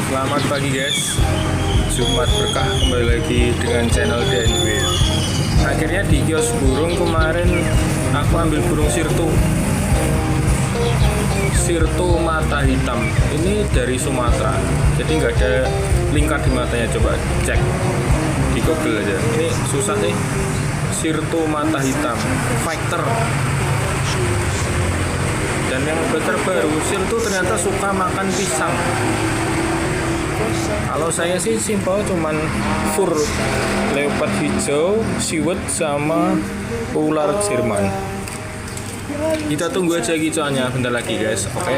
Selamat pagi guys, Jumat berkah, kembali lagi dengan channel DNW. Akhirnya di kios burung kemarin aku ambil burung sirtu mata hitam. Ini dari Sumatera, jadi nggak ada lingkar di matanya. Coba cek di Google aja, ini susah sih. Sirtu mata hitam fighter. Dan yang terbaru, sirtu ternyata suka makan pisang. Kalau saya sih simpel, cuman fur leopard hijau, siwet sama ular Jerman. Kita tunggu aja gicoannya bentar lagi guys, oke?